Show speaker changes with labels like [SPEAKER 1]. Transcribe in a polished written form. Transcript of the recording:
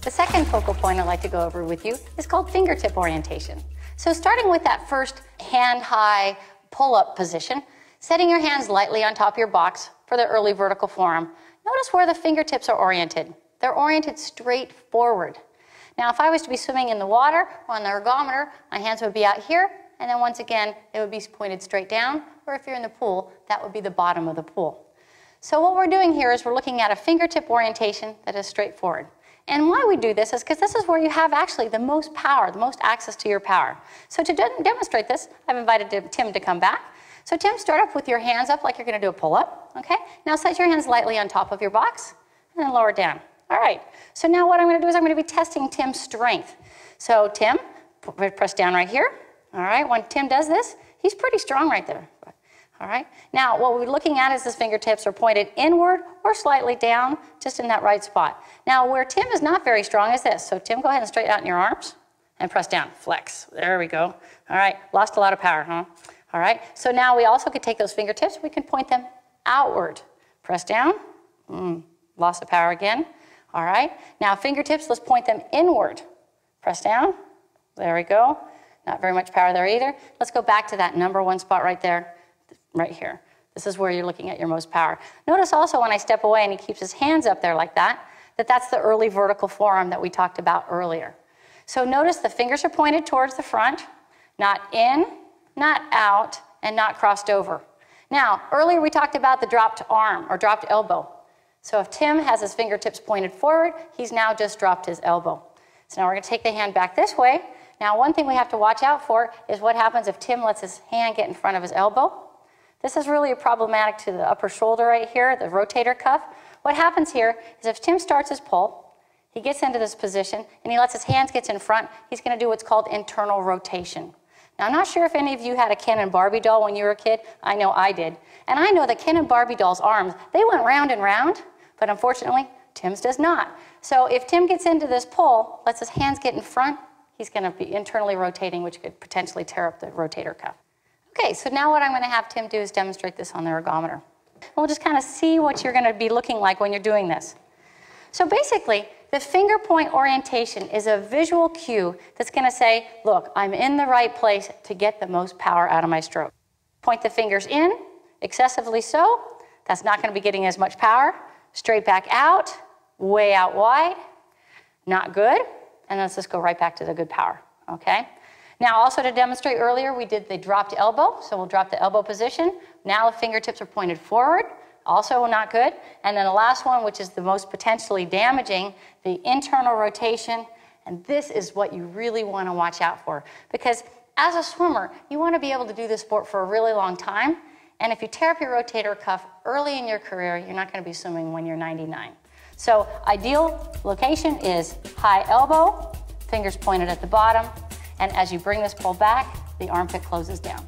[SPEAKER 1] The second focal point I'd like to go over with you is called fingertip orientation. So starting with that first hand-high pull-up position, setting your hands lightly on top of your box for the early vertical forearm. Notice where the fingertips are oriented. They're oriented straight forward. Now, if I was to be swimming in the water or on the ergometer, my hands would be out here, and then once again, they would be pointed straight down, or if you're in the pool, that would be the bottom of the pool. So what we're doing here is we're looking at a fingertip orientation that is straightforward. And why we do this is because this is where you have actually the most power, the most access to your power. So to demonstrate this, I've invited Tim to come back. So Tim, start up with your hands up like you're going to do a pull-up, okay? Now set your hands lightly on top of your box, and then lower down. All right, so now what I'm going to do is I'm going to be testing Tim's strength. So Tim, press down right here. All right, when Tim does this, he's pretty strong right there. All right, now what we're looking at is his fingertips are pointed inward or slightly down, just in that right spot. Now where Tim is not very strong is this. So Tim, go ahead and straighten out in your arms and press down, flex. There we go. All right, lost a lot of power, huh? All right, so now we also could take those fingertips, we can point them outward. Press down, lost the power again. All right, now fingertips, let's point them inward. Press down, there we go. Not very much power there either. Let's go back to that number one spot right there, right here. This is where you're looking at your most power. Notice also when I step away and he keeps his hands up there like that, that's the early vertical forearm that we talked about earlier. So notice the fingers are pointed towards the front, not in, not out, and not crossed over. Now, earlier we talked about the dropped arm or dropped elbow. So if Tim has his fingertips pointed forward, he's now just dropped his elbow. So now we're going to take the hand back this way. Now, one thing we have to watch out for is what happens if Tim lets his hand get in front of his elbow. This is really problematic to the upper shoulder right here, the rotator cuff. What happens here is if Tim starts his pull, he gets into this position, and he lets his hands get in front, he's going to do what's called internal rotation. Now, I'm not sure if any of you had a Ken and Barbie doll when you were a kid. I know I did. And I know that Ken and Barbie doll's arms, they went round and round, but unfortunately, Tim's does not. So if Tim gets into this pull, lets his hands get in front, he's going to be internally rotating, which could potentially tear up the rotator cuff. Okay, so now what I'm going to have Tim do is demonstrate this on the ergometer. We'll just kind of see what you're going to be looking like when you're doing this. So basically, the finger point orientation is a visual cue that's going to say, look, I'm in the right place to get the most power out of my stroke. Point the fingers in, excessively so. That's not going to be getting as much power. Straight back out, way out wide. Not good. And let's just go right back to the good power, okay? Now also to demonstrate earlier, we did the dropped elbow. So we'll drop the elbow position. Now the fingertips are pointed forward. Also not good. And then the last one, which is the most potentially damaging, the internal rotation. And this is what you really want to watch out for. Because as a swimmer, you want to be able to do this sport for a really long time. And if you tear up your rotator cuff early in your career, you're not going to be swimming when you're 99. So ideal location is high elbow, fingers pointed at the bottom. And as you bring this pull back, the armpit closes down.